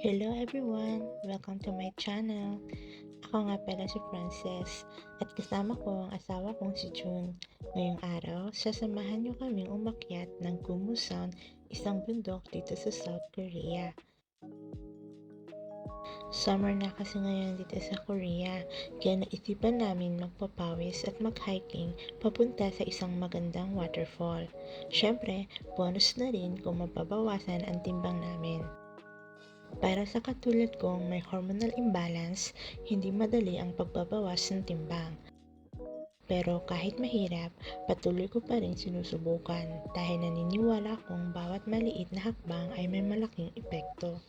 Hello everyone! Welcome to my channel. Ako nga pala si Frances at kasama ko ang asawa kong si June. Ngayong araw, sasamahan niyo kaming umakyat ng Gumusan, isang bundok dito sa South Korea. Summer na kasi ngayon dito sa Korea, kaya naisipan namin magpapawis at mag-hiking papunta sa isang magandang waterfall. Syempre, bonus na rin kung mababawasan ang timbang namin. Para sa katulad kong may hormonal imbalance, hindi madali ang pagbabawas ng timbang. Pero kahit mahirap, patuloy ko pa rin sinusubukan dahil naniniwala kong bawat maliit na hakbang ay may malaking epekto.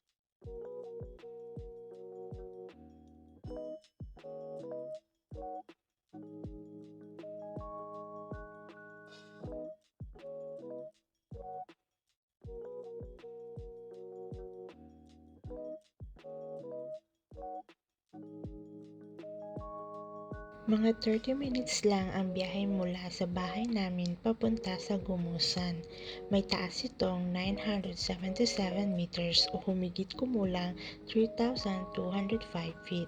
Mga 30 minutes lang ang biyahe mula sa bahay namin papunta sa Gumusan. May taas itong 977 meters o humigit kumulang 3,205 feet.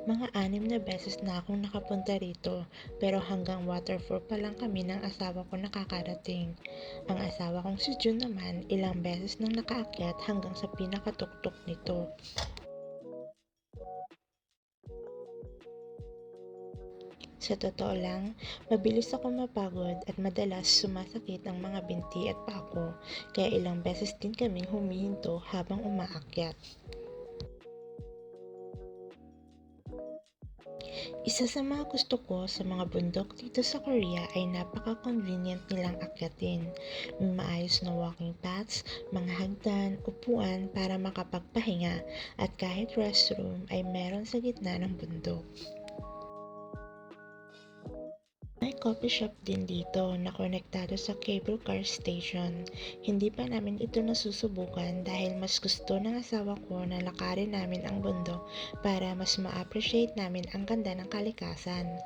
Mga 6 na beses na akong nakapunta rito, pero hanggang waterfall pa lang kami ng asawa ko nakakarating. Ang asawa kong si June naman ilang beses nang nakaakyat hanggang sa pinakatuktok nito. Sa totoo lang, mabilis ako mapagod at madalas sumasakit ang mga binti at paa ko, kaya ilang beses din kaming humihinto habang umaakyat. Isa sa mga gusto ko sa mga bundok dito sa Korea ay napaka-convenient nilang akyatin. May maayos na walking paths, mga hagdan, upuan para makapagpahinga, at kahit restroom ay meron sa gitna ng bundok. May coffee shop din dito na konektado sa cable car station. Hindi pa namin ito nasusubukan dahil mas gusto ng asawa ko na lakarin namin ang bundok para mas ma-appreciate namin ang ganda ng kalikasan.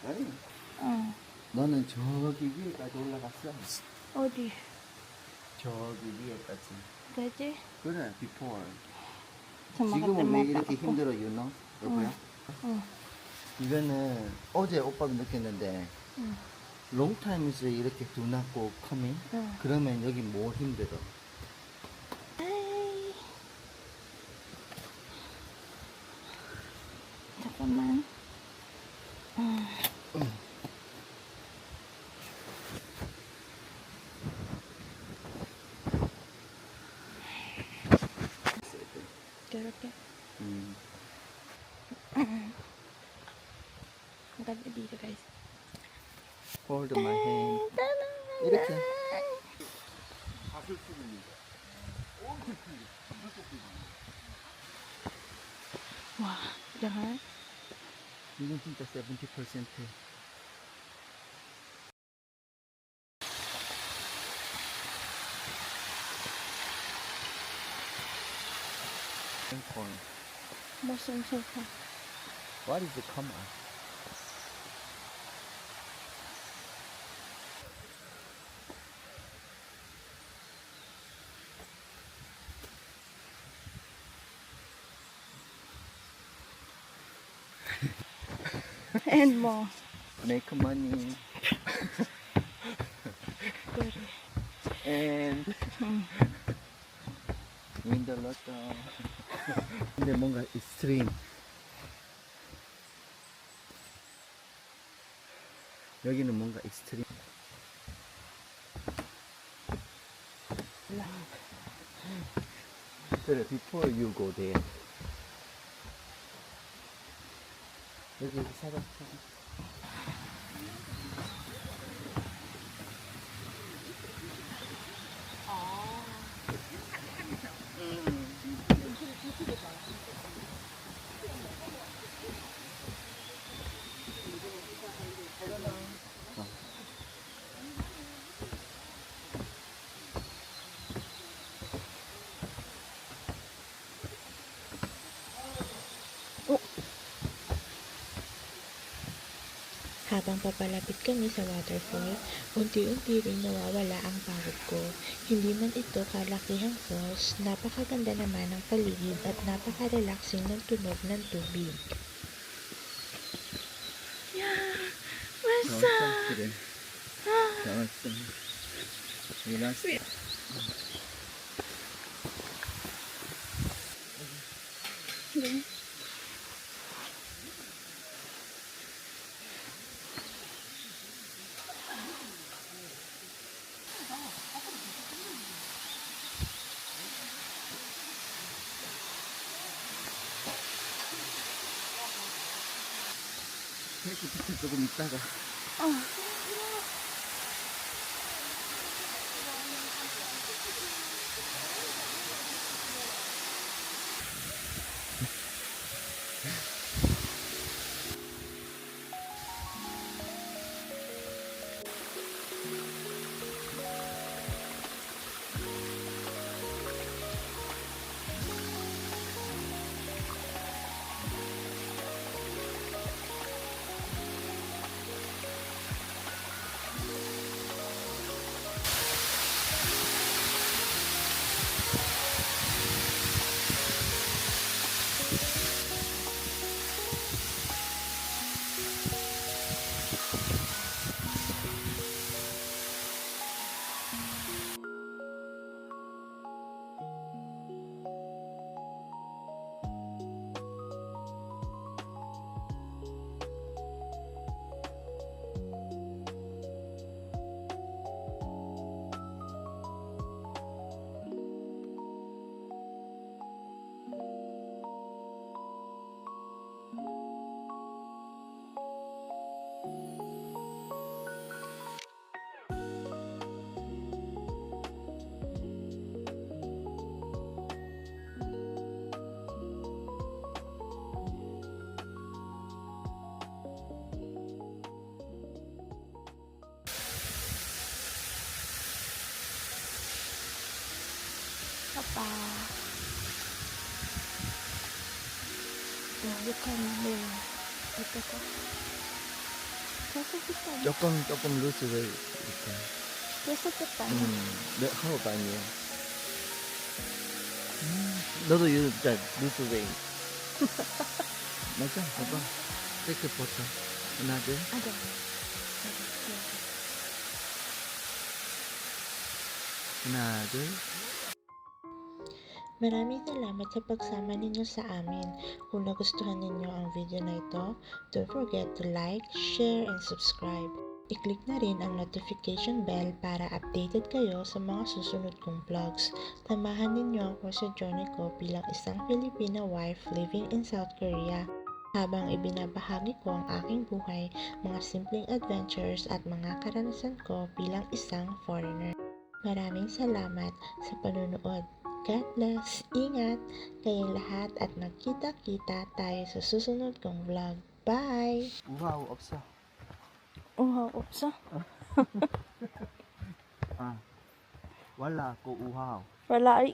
아니, 응. 너는 저기 위에까지 올라갔어. 어디? 저기 위에까지. 그지? 그래, before. 정말 지금은 왜 이렇게 갖고. 힘들어, 유노? 여보야? 응. 이거는 어제 오빠도 느꼈는데, 응. 롱타임에서 이렇게 do not go coming? 응. 그러면 여기 뭐 힘들어? 에이. 잠깐만. 이렇게. maganda dito guys. Hold my hand. 이렇게. 와, jangan. 이건 진짜 70%. corn. 무슨 소파? What is the comma? And more. Make money. 그래. And win the lotto. 근데 뭔가 extreme. 여기는 뭔가 extreme. 그래, before you go there. 여기 사람. Habang papalapit kami sa waterfall, unti-unti rin nawawala ang pagod ko. Hindi man ito kalakihang falls, napakaganda naman ng paligid at napaka-relaxing ng tunog ng tubig. Basta! 그래. 나왔어. relax. Ganun. 조금 있다가. Papa. Bukan mo. Ito ko. Sasakitan. 조금 루스를 이렇게. Sasakitan. 네, 하고 아니에요. 너도 진짜 루스 웨이. 맞아, 봐봐. 이렇게 버터. 하나, 둘. Ada. 하나, 둘. Maraming salamat sa pagsama ninyo sa amin. Kung nagustuhan ninyo ang video na ito, don't forget to like, share, and subscribe. I-click na rin ang notification bell para updated kayo sa mga susunod kong vlogs. Tamahan ninyo ako sa journey ko bilang isang Filipina wife living in South Korea habang ibinabahagi ko ang aking buhay, mga simpleng adventures at mga karanasan ko bilang isang foreigner. Maraming salamat sa panunood. God bless, ingat kayong lahat at magkita-kita tayo sa susunod kong vlog. Bye! 우하우 없어. Opsa. 아, 왈라 고 우하우. Wala ay.